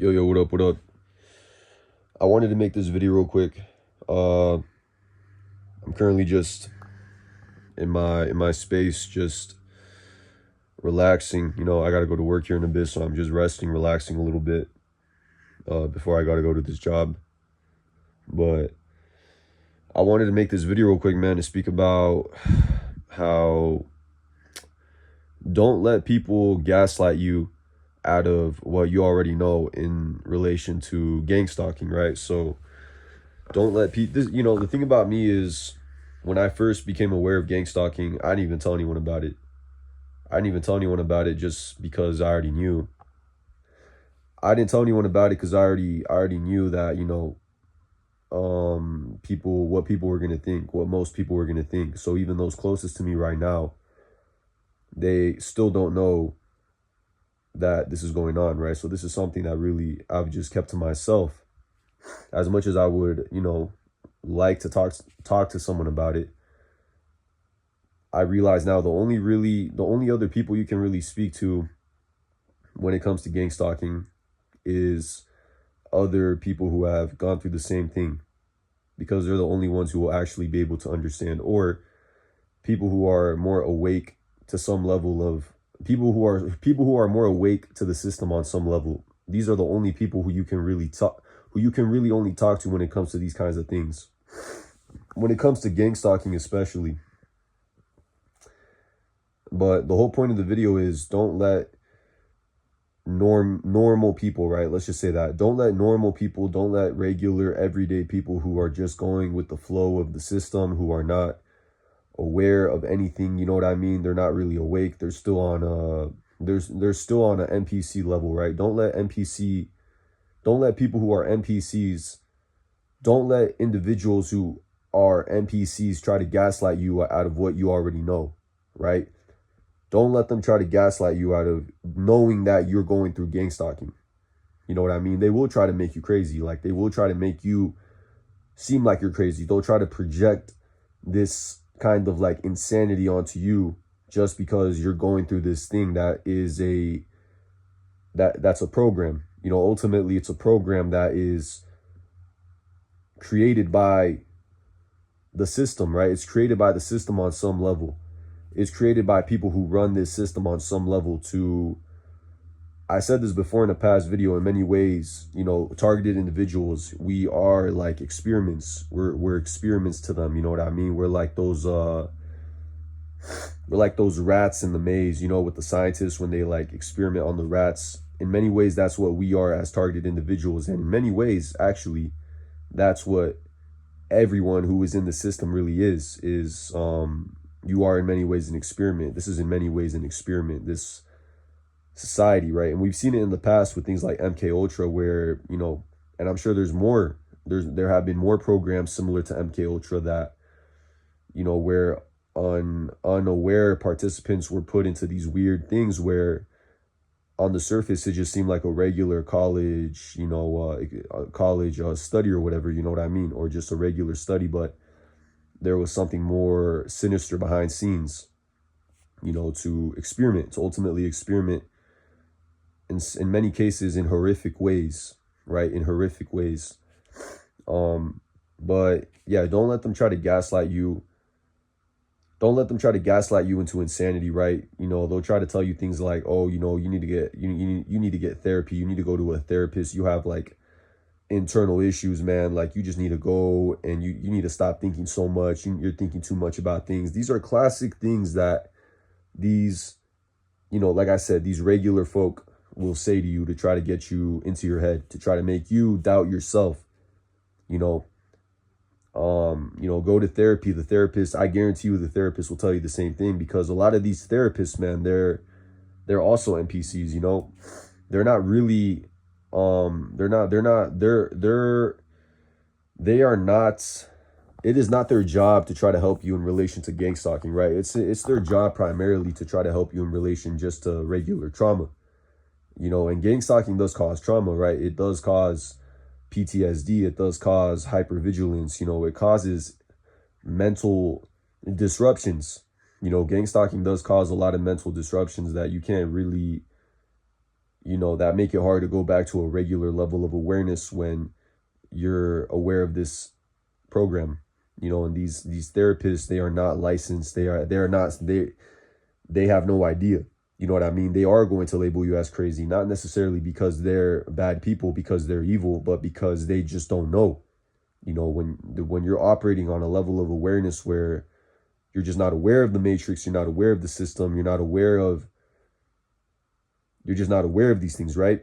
Yo, what up, what up? I wanted to make this video real quick. I'm currently just in my space, just relaxing. I gotta go to work here in a bit, so I'm just resting, relaxing a little bit, before I gotta go to this job. But I wanted to make this video real quick, man, to speak about how don't let people gaslight you out of what you already know in relation to gang stalking, right? So don't let people, the thing about me is when I first became aware of gang stalking, I didn't even tell anyone about it. I didn't even tell anyone about it just because I already knew. I didn't tell anyone about it because I already knew that, what people were gonna think, what most people were gonna think. So even those closest to me right now, they still don't know that this is going on, right? So this is something that really I've just kept to myself. As much as I would, like to talk to someone about it, I realize now the only other people you can really speak to when it comes to gang stalking is other people who have gone through the same thing, because they're the only ones who will actually be able to understand, or people who are more awake to some level of people who are more awake to the system on some level. These are the only people who you can really only talk to when it comes to these kinds of things. When it comes to gang stalking especially. But the whole point of the video is don't let normal people, right? Let's just say that. Don't let normal people, don't let regular everyday people who are just going with the flow of the system, who are not aware of anything, you know what I mean? They're not really awake. They're still on they're still on an NPC level, right? Don't let people who are NPCs, don't let individuals who are NPCs try to gaslight you out of what you already know, right? Don't let them try to gaslight you out of knowing that you're going through gang stalking. You know what I mean? They will try to make you crazy. Like, they will try to make you seem like you're crazy. They'll try to project this kind of like insanity onto you just because you're going through this thing that is that's a program. Ultimately it's a program that is created by the system, right? It's created by the system on some level. It's created by people who run this system on some level to, I said this before in a past video, in many ways, targeted individuals, we are like experiments. We're experiments to them, you know what I mean? We're like those rats in the maze, with the scientists when they like experiment on the rats. In many ways, that's what we are as targeted individuals. And in many ways, actually, that's what everyone who is in the system really is you are in many ways an experiment. This is in many ways an experiment, this society, right? And we've seen it in the past with things like MK Ultra, where, and I'm sure there have been more programs similar to MK Ultra that, where unaware participants were put into these weird things where on the surface it just seemed like a regular college, study or whatever, you know what I mean? Or just a regular study, but there was something more sinister behind scenes, to ultimately experiment in many cases in horrific ways, right? In horrific ways. But yeah, don't let them try to gaslight you. Don't let them try to gaslight you into insanity, right? They'll try to tell you things like, oh, you need to get you need to get therapy. You need to go to a therapist. You have like internal issues, man. Like, you just need to go and you need to stop thinking so much. You're thinking too much about things. These are classic things that these, like I said, these regular folk will say to you to try to get you into your head, to try to make you doubt yourself. Go to therapy. The therapist, I guarantee you the therapist will tell you the same thing, because a lot of these therapists, man, they're also NPCs, they're not really they are not, it is not their job to try to help you in relation to gang stalking, right? It's their job primarily to try to help you in relation just to regular trauma, and gang stalking does cause trauma, right? It does cause PTSD, it does cause hypervigilance, it causes mental disruptions. Gang stalking does cause a lot of mental disruptions that you can't really that make it hard to go back to a regular level of awareness when you're aware of this program. And these therapists, they are not licensed. They have no idea. You know what I mean? They are going to label you as crazy, not necessarily because they're bad people, because they're evil, but because they just don't know. When you're operating on a level of awareness where you're just not aware of the matrix, you're not aware of the system, you're just not aware of these things, right?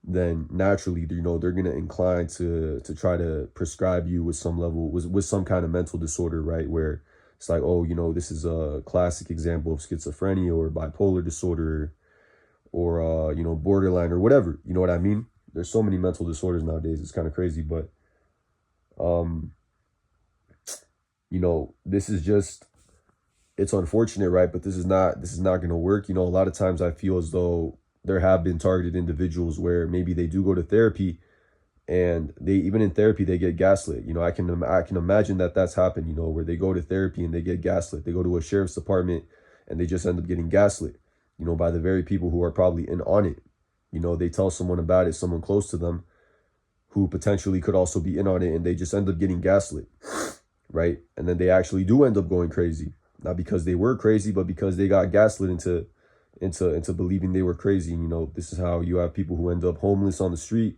Then naturally, they're gonna incline to try to prescribe you with some level, with some kind of mental disorder, right? Where it's like, oh, this is a classic example of schizophrenia or bipolar disorder, or borderline or whatever. You know what I mean? There's so many mental disorders nowadays. It's kind of crazy, but this is just, it's unfortunate, right? But this is not going to work. A lot of times I feel as though there have been targeted individuals where maybe they do go to therapy, and they, even in therapy, they get gaslit. I can imagine that that's happened, where they go to therapy and they get gaslit. They go to a sheriff's department and they just end up getting gaslit, by the very people who are probably in on it. They tell someone about it, someone close to them, who potentially could also be in on it, and they just end up getting gaslit, right? And then they actually do end up going crazy, not because they were crazy, but because they got gaslit into believing they were crazy. This is how you have people who end up homeless on the street.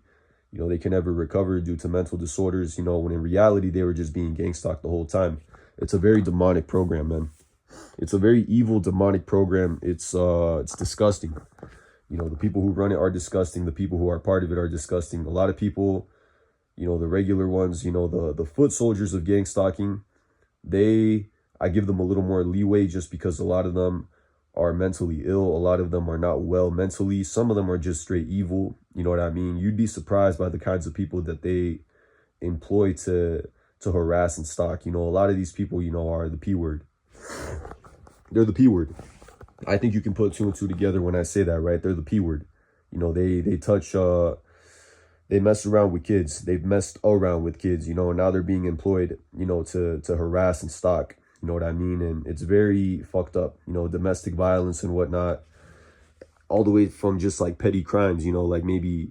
They can never recover due to mental disorders, when in reality they were just being gangstalked the whole time. It's a very demonic program, man. It's a very evil, demonic program. It's disgusting. The people who run it are disgusting. The people who are part of it are disgusting. A lot of people, the regular ones, the foot soldiers of gangstalking, I give them a little more leeway just because a lot of them are mentally ill. A lot of them are not well mentally. Some of them are just straight evil. You know what I mean? You'd be surprised by the kinds of people that they employ to harass and stalk. A lot of these people, are the P word. They're the P word. I think you can put two and two together when I say that, right? They're the P word. They touch, they mess around with kids. They've messed around with kids, and now they're being employed, to harass and stalk. You know what I mean? And it's very fucked up, domestic violence and whatnot, all the way from just like petty crimes, like maybe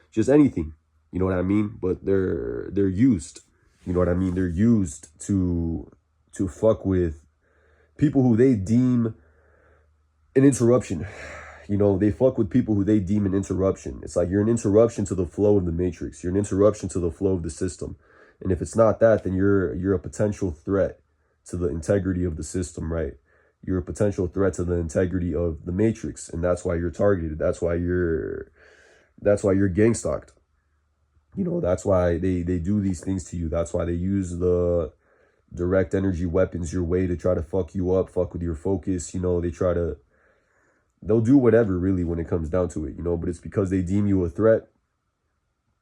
just anything, you know what I mean? But they're used, you know what I mean? They're used to fuck with people who they deem an interruption. They fuck with people who they deem an interruption. It's like you're an interruption to the flow of the matrix. You're an interruption to the flow of the system. And if it's not that, then you're a potential threat to the integrity of the system, right? You're a potential threat to the integrity of the matrix, and that's why you're targeted. That's why you're gang stalked. That's why they do these things to you. That's why they use the direct energy weapons your way to try to fuck you up, fuck with your focus. They'll do whatever really when it comes down to it, but it's because they deem you a threat.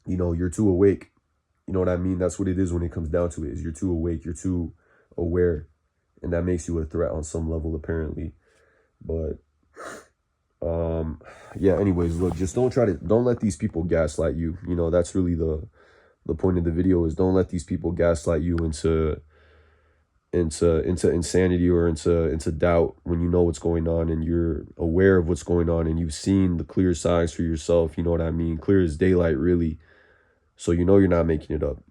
You're too awake. You know what I mean? That's what it is when it comes down to it, is you're too awake, you're too aware, and that makes you a threat on some level, apparently. But yeah, anyways, look, just don't let these people gaslight you. That's really the point of the video, is don't let these people gaslight you into insanity or into doubt when you know what's going on and you're aware of what's going on and you've seen the clear signs for yourself. You know what I mean? Clear as daylight, really. So you're not making it up.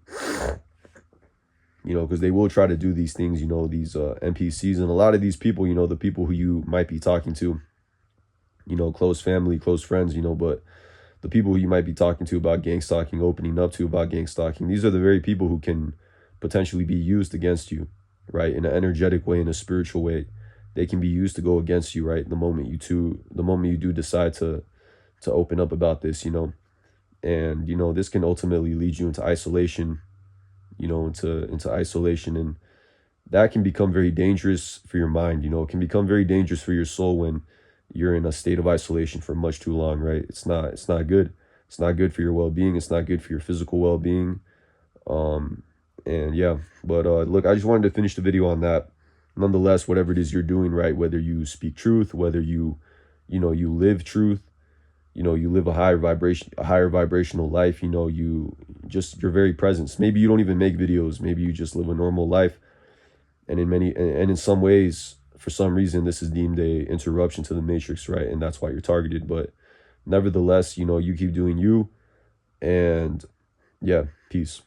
Because they will try to do these things, these NPCs, and a lot of these people, the people who you might be talking to, close family, close friends, but the people who you might be talking to about gangstalking, opening up to about gangstalking, these are the very people who can potentially be used against you, right? In an energetic way, in a spiritual way. They can be used to go against you, right? The moment you do decide to open up about this, and, this can ultimately lead you into isolation, into isolation, and that can become very dangerous for your mind. It can become very dangerous for your soul when you're in a state of isolation for much too long, right? It's not good. It's not good for your well-being. It's not good for your physical well-being. And yeah, but look, I just wanted to finish the video on that. Nonetheless, whatever it is you're doing, right, whether you speak truth, whether you live truth, you live a higher vibrational life, your very presence. Maybe you don't even make videos. Maybe you just live a normal life. And in some ways, for some reason, this is deemed a interruption to the matrix, right? And that's why you're targeted. But nevertheless, you know, you keep doing you. And yeah, peace.